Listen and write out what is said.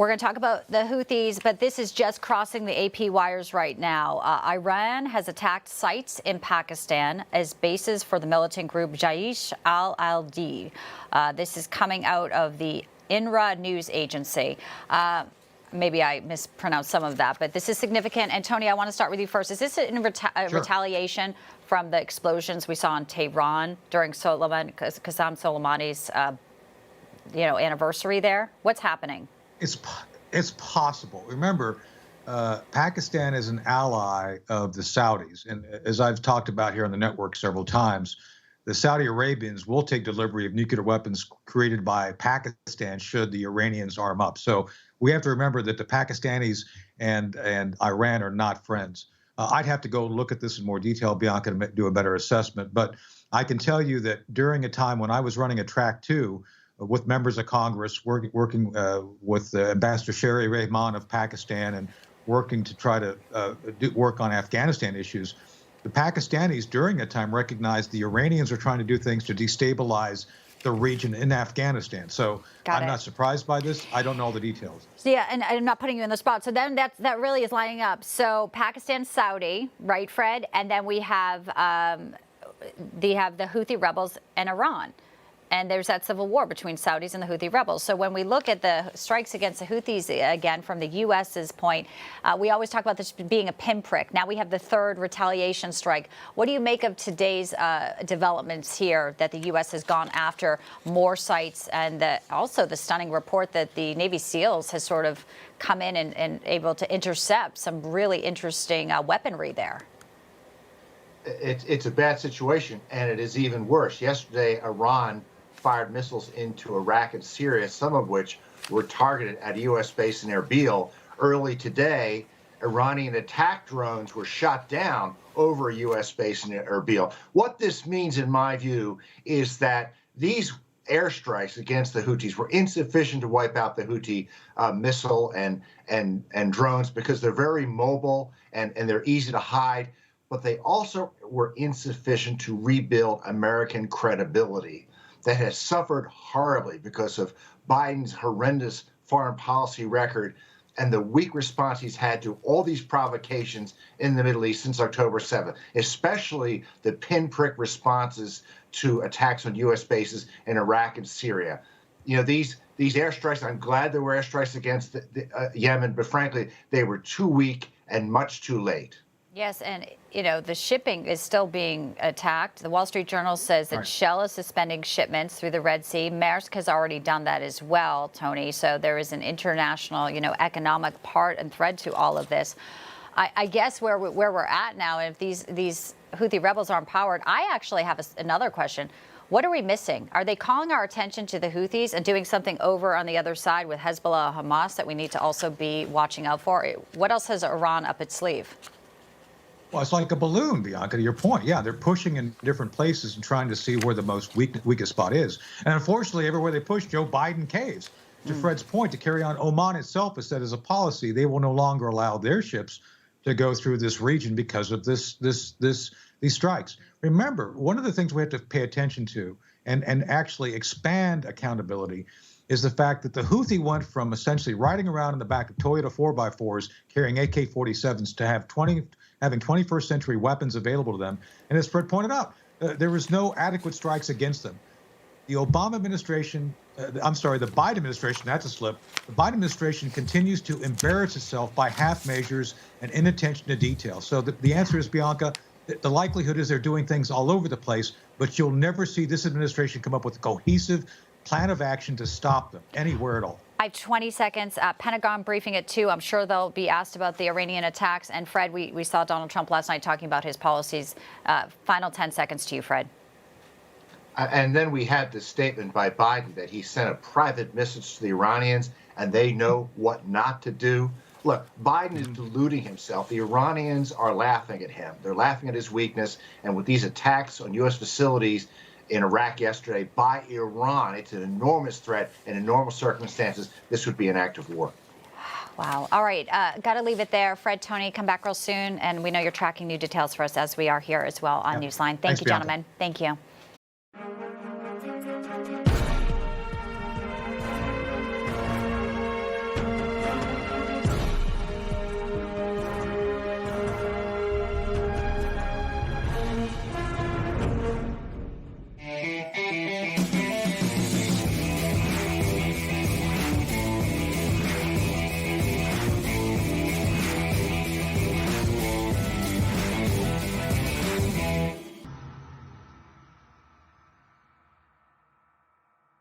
We're going to talk about the Houthis, but this is just crossing the AP wires right now. Iran has attacked sites in Pakistan as bases for the militant group Jaish al-Adl. This is coming out of the INRA news agency. Maybe I mispronounced some of that, but this is significant. And Tony, I want to start with you first. Is this in retaliation from the explosions we saw in Tehran during Qasem Soleimani's anniversary there? What's happening? It's possible. Remember, Pakistan is an ally of the Saudis. And as I've talked about here on the network several times, the Saudi Arabians will take delivery of nuclear weapons created by Pakistan should the Iranians arm up. So we have to remember that the Pakistanis and Iran are not friends. I'd have to go look at this in more detail, Bianca, to do a better assessment. But I can tell you that during a time when I was running a track 2, with members of Congress, working with Ambassador Sherry Rahman of Pakistan and working to try to work on Afghanistan issues, the Pakistanis during that time recognized the Iranians are trying to do things to destabilize the region in Afghanistan. So I'm not surprised by this. I don't know all the details. Yeah, and I'm not putting you in the spot. So then that really is lining up. So Pakistan, Saudi, right, Fred? And then we have the Houthi rebels and Iran. And there's that civil war between Saudis and the Houthi rebels. So when we look at the strikes against the Houthis, again, from the U.S.'s point, we always talk about this being a pinprick. Now we have the third retaliation strike. What do you make of today's developments here that the U.S. has gone after more sites and also the stunning report that the Navy SEALs has sort of come in and able to intercept some really interesting weaponry there? It's a bad situation, and it is even worse. Yesterday, Iran fired missiles into Iraq and Syria, some of which were targeted at a U.S. base in Erbil. Early today, Iranian attack drones were shot down over a U.S. base in Erbil. What this means, in my view, is that these airstrikes against the Houthis were insufficient to wipe out the Houthi missile and drones because they're very mobile and they're easy to hide. But they also were insufficient to rebuild American credibility that has suffered horribly because of Biden's horrendous foreign policy record and the weak response he's had to all these provocations in the Middle East since October 7th, especially the pinprick responses to attacks on U.S. bases in Iraq and Syria. You know, these airstrikes, I'm glad there were airstrikes against Yemen, but frankly, they were too weak and much too late. Yes, and, the shipping is still being attacked. The Wall Street Journal says that Shell is suspending shipments through the Red Sea. Maersk has already done that as well, Tony. So there is an international, economic part and thread to all of this. I guess where we're at now, if these Houthi rebels are empowered, I actually have another question. What are we missing? Are they calling our attention to the Houthis and doing something over on the other side with Hezbollah or Hamas that we need to also be watching out for? What else has Iran up its sleeve? Well, it's like a balloon, Bianca, to your point. Yeah, they're pushing in different places and trying to see where the most weakest spot is. And unfortunately, everywhere they push, Joe Biden caves. To Fred's point, to carry on, Oman itself has said as a policy, they will no longer allow their ships to go through this region because of these strikes. Remember, one of the things we have to pay attention to and actually expand accountability is the fact that the Houthi went from essentially riding around in the back of Toyota 4x4s carrying AK-47s to having 21st century weapons available to them. And as Fred pointed out, there was no adequate strikes against them. The Obama administration, the Biden administration, that's a slip. The Biden administration continues to embarrass itself by half measures and inattention to detail. So the answer is, Bianca, the likelihood is they're doing things all over the place, but you'll never see this administration come up with a cohesive plan of action to stop them anywhere at all. I have 20 seconds. Pentagon briefing at 2. I'm sure they'll be asked about the Iranian attacks. And Fred, we saw Donald Trump last night talking about his policies. Final 10 seconds to you, Fred. And then we had the statement by Biden that he sent a private message to the Iranians and they know what not to do. Look, Biden is deluding himself. The Iranians are laughing at him. They're laughing at his weakness. And with these attacks on U.S. facilities in Iraq yesterday by Iran, it's an enormous threat, and in normal circumstances, this would be an act of war. Wow. All right. Got to leave it there. Fred, Tony, come back real soon. And we know you're tracking new details for us as we are here as well on Newsline. Thank you, gentlemen. Thank you.